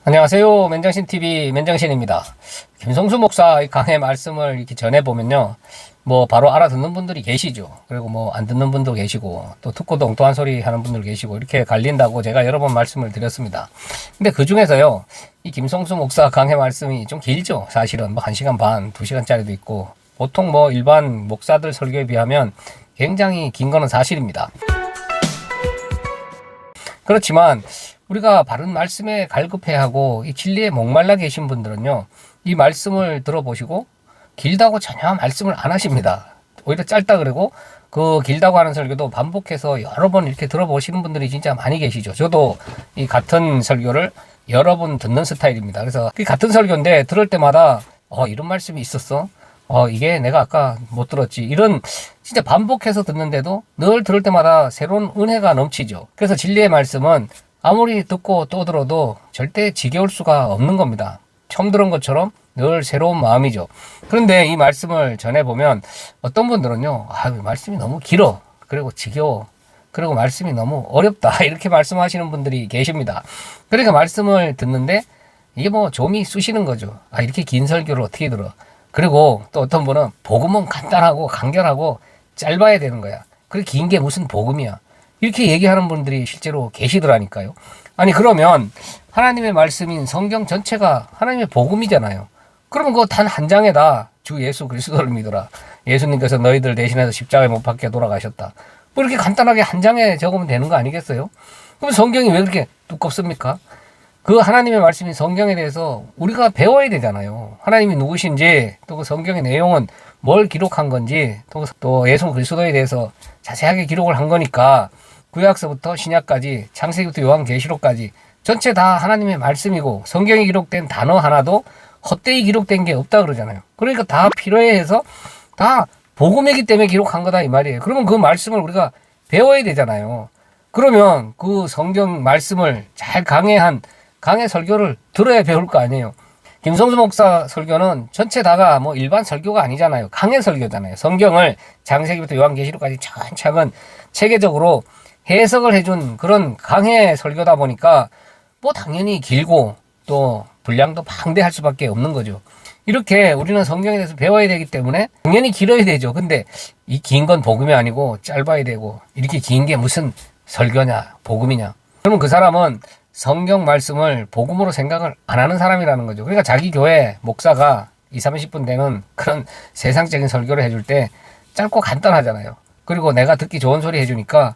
안녕하세요. 맨정신TV 맨정신입니다. 김성수 목사 강의 말씀을 이렇게 전해보면요. 바로 알아듣는 분들이 계시죠. 그리고 안 듣는 분도 계시고, 또 듣고도 엉뚱한 소리 하는 분들 계시고, 이렇게 갈린다고 제가 여러 번 말씀을 드렸습니다. 근데 그 중에서요, 이 김성수 목사 강의 말씀이 좀 길죠. 사실은 1시간 반, 2시간짜리도 있고, 보통 일반 목사들 설교에 비하면 굉장히 긴 거는 사실입니다. 그렇지만, 우리가 바른 말씀에 갈급해야 하고 이 진리에 목말라 계신 분들은요, 이 말씀을 들어보시고 길다고 전혀 말씀을 안 하십니다. 오히려 짧다 그러고 그 길다고 하는 설교도 반복해서 여러 번 이렇게 들어보시는 분들이 진짜 많이 계시죠. 저도 이 같은 설교를 여러 번 듣는 스타일입니다. 그래서 그 같은 설교인데 들을 때마다 이런 말씀이 있었어? 이게 내가 아까 못 들었지. 이런 진짜 반복해서 듣는데도 늘 들을 때마다 새로운 은혜가 넘치죠. 그래서 진리의 말씀은 아무리 듣고 또 들어도 절대 지겨울 수가 없는 겁니다. 처음 들은 것처럼 늘 새로운 마음이죠. 그런데 이 말씀을 전해보면 어떤 분들은요, 말씀이 너무 길어. 그리고 지겨워. 그리고 말씀이 너무 어렵다. 이렇게 말씀하시는 분들이 계십니다. 그러니까 말씀을 듣는데 이게 좀이 쑤시는 거죠. 이렇게 긴 설교를 어떻게 들어. 그리고 또 어떤 분은 복음은 간단하고 간결하고 짧아야 되는 거야. 그리고 긴 게 무슨 복음이야. 이렇게 얘기하는 분들이 실제로 계시더라니까요. 그러면 하나님의 말씀인 성경 전체가 하나님의 복음이잖아요. 그러면 그거 단 한 장에다 주 예수 그리스도를 믿어라. 예수님께서 너희들 대신해서 십자가에 못 박혀 돌아가셨다. 이렇게 간단하게 한 장에 적으면 되는 거 아니겠어요? 그럼 성경이 왜 그렇게 두껍습니까? 그 하나님의 말씀인 성경에 대해서 우리가 배워야 되잖아요. 하나님이 누구신지, 또 그 성경의 내용은 뭘 기록한 건지, 또 예수 그리스도에 대해서 자세하게 기록을 한 거니까 구약서부터 신약까지, 창세기부터 요한계시록까지 전체 다 하나님의 말씀이고 성경에 기록된 단어 하나도 헛되이 기록된 게 없다 그러잖아요. 그러니까 다 필요해서 다 복음이기 때문에 기록한 거다 이 말이에요. 그러면 그 말씀을 우리가 배워야 되잖아요. 그러면 그 성경 말씀을 잘 강해 설교를 들어야 배울 거 아니에요. 김성수 목사 설교는 전체 다가 일반 설교가 아니잖아요. 강해 설교잖아요. 성경을 창세기부터 요한계시록까지 차근차근 체계적으로 해석을 해준 그런 강해 설교다 보니까 당연히 길고 또 분량도 방대할 수밖에 없는 거죠. 이렇게 우리는 성경에 대해서 배워야 되기 때문에 당연히 길어야 되죠. 근데 이 긴 건 복음이 아니고 짧아야 되고, 이렇게 긴 게 무슨 설교냐 복음이냐. 그러면 그 사람은 성경 말씀을 복음으로 생각을 안 하는 사람이라는 거죠. 그러니까 자기 교회 목사가 20-30분 되는 그런 세상적인 설교를 해줄 때 짧고 간단하잖아요. 그리고 내가 듣기 좋은 소리 해주니까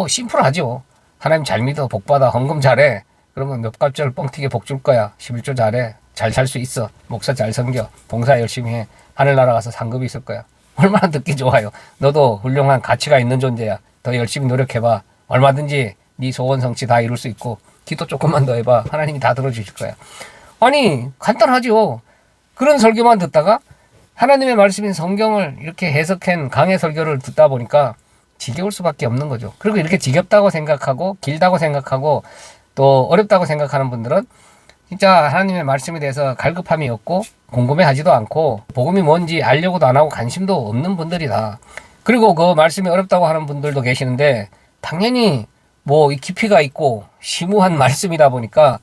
심플하죠. 하나님 잘 믿어, 복 받아, 헌금 잘해. 그러면 몇 갑절 뻥튀기 복 줄 거야. 11조 잘해. 잘 살 수 있어. 목사 잘 섬겨. 봉사 열심히 해. 하늘나라 가서 상급이 있을 거야. 얼마나 듣기 좋아요. 너도 훌륭한 가치가 있는 존재야. 더 열심히 노력해봐. 얼마든지 네 소원 성취 다 이룰 수 있고, 기도 조금만 더 해봐. 하나님이 다 들어주실 거야. 간단하죠. 그런 설교만 듣다가 하나님의 말씀인 성경을 이렇게 해석한 강해 설교를 듣다 보니까 지겨울 수밖에 없는 거죠. 그리고 이렇게 지겹다고 생각하고 길다고 생각하고 또 어렵다고 생각하는 분들은 진짜 하나님의 말씀에 대해서 갈급함이 없고 궁금해하지도 않고 복음이 뭔지 알려고도 안 하고 관심도 없는 분들이다. 그리고 그 말씀이 어렵다고 하는 분들도 계시는데 당연히 이 깊이가 있고 심오한 말씀이다 보니까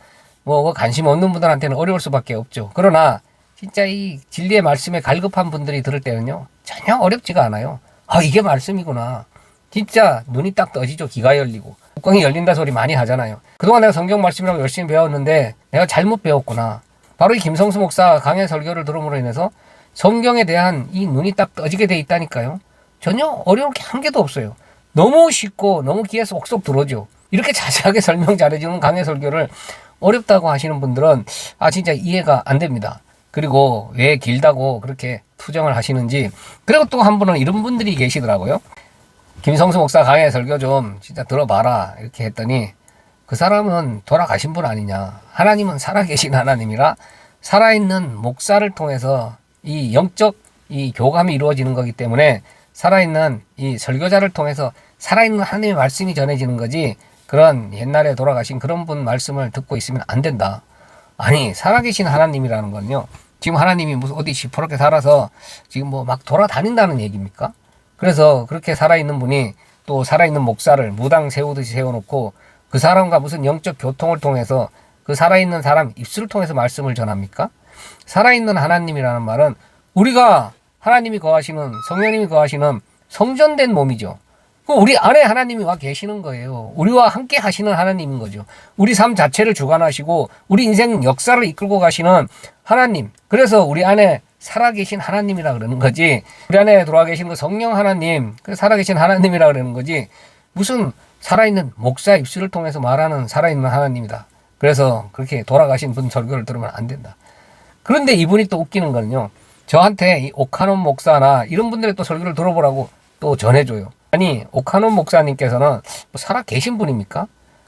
관심 없는 분들한테는 어려울 수밖에 없죠. 그러나 진짜 이 진리의 말씀에 갈급한 분들이 들을 때는요, 전혀 어렵지가 않아요. 이게 말씀이구나. 진짜 눈이 딱 떠지죠. 귀가 열리고 뚜껑이 열린다 소리 많이 하잖아요. 그동안 내가 성경 말씀이라고 열심히 배웠는데 내가 잘못 배웠구나. 바로 이 김성수 목사 강해 설교를 들음으로 인해서 성경에 대한 이 눈이 딱 떠지게 돼 있다니까요. 전혀 어려울 게 한 개도 없어요. 너무 쉽고 너무 귀에 쏙쏙 들어오죠. 이렇게 자세하게 설명 잘해주는 강해 설교를 어렵다고 하시는 분들은 진짜 이해가 안 됩니다. 그리고 왜 길다고 그렇게 투정을 하시는지. 그리고 또 한 분은 이런 분들이 계시더라고요. 김성수 목사 강해 설교 좀 진짜 들어봐라 이렇게 했더니 그 사람은 돌아가신 분 아니냐. 하나님은 살아계신 하나님이라 살아있는 목사를 통해서 이 영적 이 교감이 이루어지는 거기 때문에 살아있는 이 설교자를 통해서 살아있는 하나님의 말씀이 전해지는 거지, 그런 옛날에 돌아가신 그런 분 말씀을 듣고 있으면 안 된다. 살아계신 하나님이라는 건요, 지금 하나님이 무슨 어디 시퍼렇게 살아서 지금 막 돌아다닌다는 얘기입니까? 그래서 그렇게 살아있는 분이 또 살아있는 목사를 무당 세우듯이 세워놓고 그 사람과 무슨 영적 교통을 통해서 그 살아있는 사람 입술을 통해서 말씀을 전합니까? 살아있는 하나님이라는 말은 우리가 하나님이 거하시는, 성령님이 거하시는 성전된 몸이죠. 우리 안에 하나님이 와 계시는 거예요. 우리와 함께 하시는 하나님인 거죠. 우리 삶 자체를 주관하시고 우리 인생 역사를 이끌고 가시는 하나님. 그래서 우리 안에 살아계신 하나님이라 그러는 거지. 우리 안에 들어와 계신 그 성령 하나님, 그 살아계신 하나님이라 그러는 거지. 무슨 살아있는 목사 입술을 통해서 말하는 살아있는 하나님이다. 그래서 그렇게 돌아가신 분 설교를 들으면 안 된다. 그런데 이분이 또 웃기는 거는요. 저한테 이 오카논 목사나 이런 분들의 또 설교를 들어보라고 또 전해줘요. 아니, 오카논 목사님께서는 뭐 살아 계신 분입니까?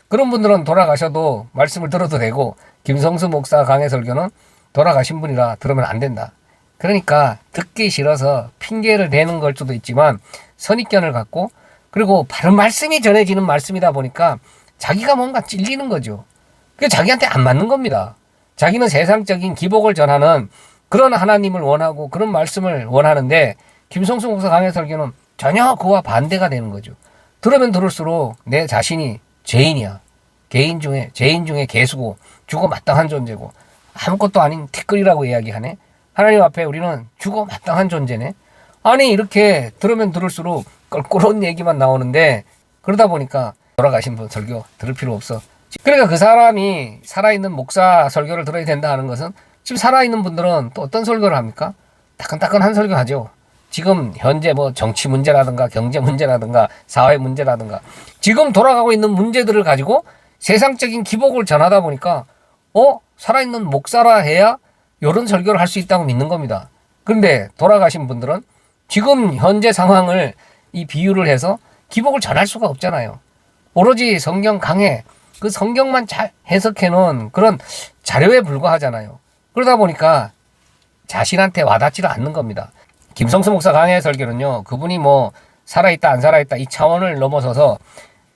그런 분들은 돌아가셔도 말씀을 들어도 되고, 김성수 목사 강해 설교는 돌아가신 분이라 들으면 안 된다. 그러니까 듣기 싫어서 핑계를 대는 걸 수도 있지만 선입견을 갖고, 그리고 바른 말씀이 전해지는 말씀이다 보니까 자기가 뭔가 찔리는 거죠. 그게 자기한테 안 맞는 겁니다. 자기는 세상적인 기복을 전하는 그런 하나님을 원하고 그런 말씀을 원하는데, 김성수 목사 강해 설교는 전혀 그와 반대가 되는 거죠. 들으면 들을수록 내 자신이 죄인이야. 죄인 중에 개수고 죽어 마땅한 존재고 아무것도 아닌 티끌이라고 이야기하네. 하나님 앞에 우리는 죽어 마땅한 존재네. 아니, 이렇게 들으면 들을수록 껄끄러운 얘기만 나오는데, 그러다 보니까 돌아가신 분 설교 들을 필요 없어. 그러니까 그 사람이 살아있는 목사 설교를 들어야 된다 하는 것은, 지금 살아있는 분들은 또 어떤 설교를 합니까? 따끈따끈한 설교 하죠. 지금 현재 뭐 정치 문제라든가 경제 문제라든가 사회 문제라든가 지금 돌아가고 있는 문제들을 가지고 세상적인 기복을 전하다 보니까 살아있는 목사라 해야 이런 설교를 할 수 있다고 믿는 겁니다. 그런데 돌아가신 분들은 지금 현재 상황을 이 비유를 해서 기복을 전할 수가 없잖아요. 오로지 성경 강해, 그 성경만 잘 해석해 놓은 그런 자료에 불과하잖아요. 그러다 보니까 자신한테 와닿지를 않는 겁니다. 김성수 목사 강해 설교는요, 그분이 뭐 살아있다 안 살아있다 이 차원을 넘어서서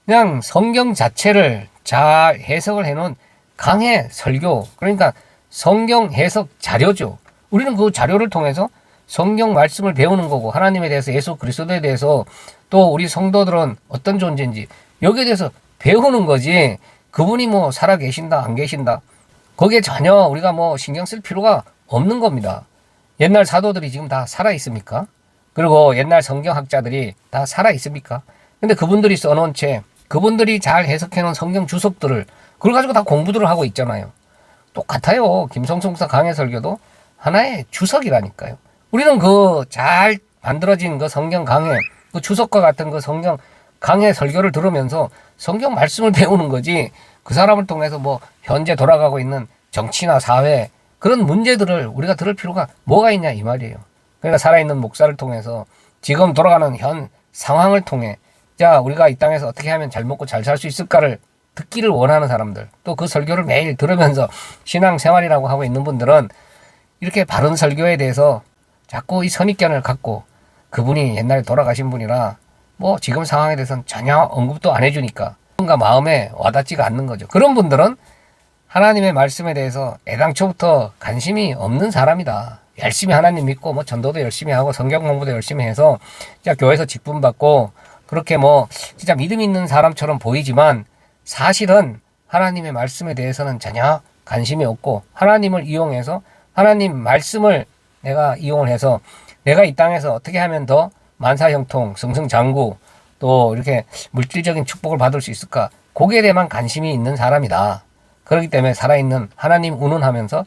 그냥 성경 자체를 잘 해석을 해놓은 강해 설교, 그러니까 성경 해석 자료죠. 우리는 그 자료를 통해서 성경 말씀을 배우는 거고, 하나님에 대해서, 예수 그리스도에 대해서, 또 우리 성도들은 어떤 존재인지 여기에 대해서 배우는 거지, 그분이 뭐 살아 계신다 안 계신다 거기에 전혀 우리가 뭐 신경 쓸 필요가 없는 겁니다. 옛날 사도들이 지금 다 살아 있습니까? 그리고 옛날 성경학자들이 다 살아 있습니까? 근데 그분들이 써놓은 책, 그분들이 잘 해석해 놓은 성경 주석들을, 그걸 가지고 다 공부들을 하고 있잖아요. 똑같아요. 김성수 목사 강해 설교도 하나의 주석이라니까요. 우리는 그 잘 만들어진 그 성경 강해, 그 주석과 같은 그 성경 강해 설교를 들으면서 성경 말씀을 배우는 거지, 그 사람을 통해서 뭐 현재 돌아가고 있는 정치나 사회 그런 문제들을 우리가 들을 필요가 뭐가 있냐 이 말이에요. 그러니까 살아있는 목사를 통해서 지금 돌아가는 현 상황을 통해, 자, 우리가 이 땅에서 어떻게 하면 잘 먹고 잘 살 수 있을까를 듣기를 원하는 사람들, 또 그 설교를 매일 들으면서 신앙생활이라고 하고 있는 분들은 이렇게 바른 설교에 대해서 자꾸 이 선입견을 갖고, 그분이 옛날에 돌아가신 분이라 뭐 지금 상황에 대해서는 전혀 언급도 안 해주니까 뭔가 마음에 와닿지가 않는 거죠. 그런 분들은 하나님의 말씀에 대해서 애당초부터 관심이 없는 사람이다. 열심히 하나님 믿고 뭐 전도도 열심히 하고 성경 공부도 열심히 해서 진짜 교회에서 직분 받고 그렇게 뭐 진짜 믿음 있는 사람처럼 보이지만, 사실은 하나님의 말씀에 대해서는 전혀 관심이 없고, 하나님을 이용해서 하나님 말씀을 내가 이용을 해서 내가 이 땅에서 어떻게 하면 더 만사형통, 승승장구, 또 이렇게 물질적인 축복을 받을 수 있을까, 거기에 대해만 관심이 있는 사람이다. 그렇기 때문에 살아있는 하나님 운운하면서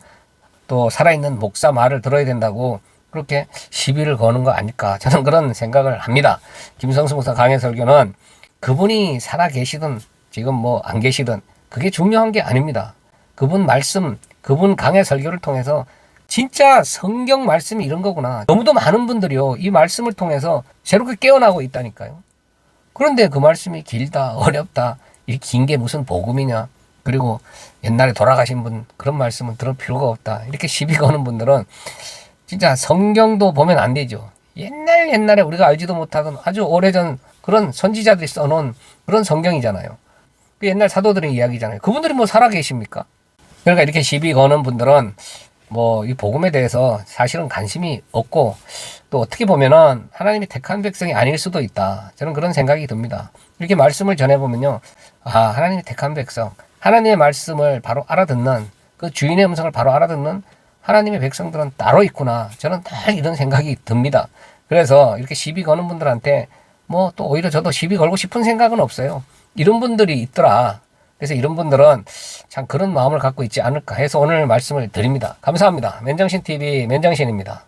또 살아있는 목사 말을 들어야 된다고 그렇게 시비를 거는 거 아닐까, 저는 그런 생각을 합니다. 김성수 목사 강해 설교는 그분이 살아 계시든 지금 뭐 안 계시든 그게 중요한 게 아닙니다. 그분 말씀, 그분 강해 설교를 통해서 진짜 성경 말씀이 이런 거구나. 너무도 많은 분들이요, 이 말씀을 통해서 새롭게 깨어나고 있다니까요. 그런데 그 말씀이 길다, 어렵다, 이 긴 게 무슨 복음이냐, 그리고 옛날에 돌아가신 분 그런 말씀은 들을 필요가 없다, 이렇게 시비 거는 분들은 진짜 성경도 보면 안 되죠. 옛날에 우리가 알지도 못하던 아주 오래전 그런 선지자들이 써놓은 그런 성경이잖아요. 그 옛날 사도들의 이야기잖아요. 그분들이 뭐 살아 계십니까? 그러니까 이렇게 시비 거는 분들은 뭐 이 복음에 대해서 사실은 관심이 없고, 또 어떻게 보면은 하나님이 택한 백성이 아닐 수도 있다, 저는 그런 생각이 듭니다. 이렇게 말씀을 전해보면요, 아, 하나님이 택한 백성, 하나님의 말씀을 바로 알아듣는 그 주인의 음성을 바로 알아듣는 하나님의 백성들은 따로 있구나. 저는 늘 이런 생각이 듭니다. 그래서 이렇게 시비 거는 분들한테 뭐 또 오히려 저도 시비 걸고 싶은 생각은 없어요. 이런 분들이 있더라. 그래서 이런 분들은 참 그런 마음을 갖고 있지 않을까 해서 오늘 말씀을 드립니다. 감사합니다. 맨정신TV 맨정신입니다.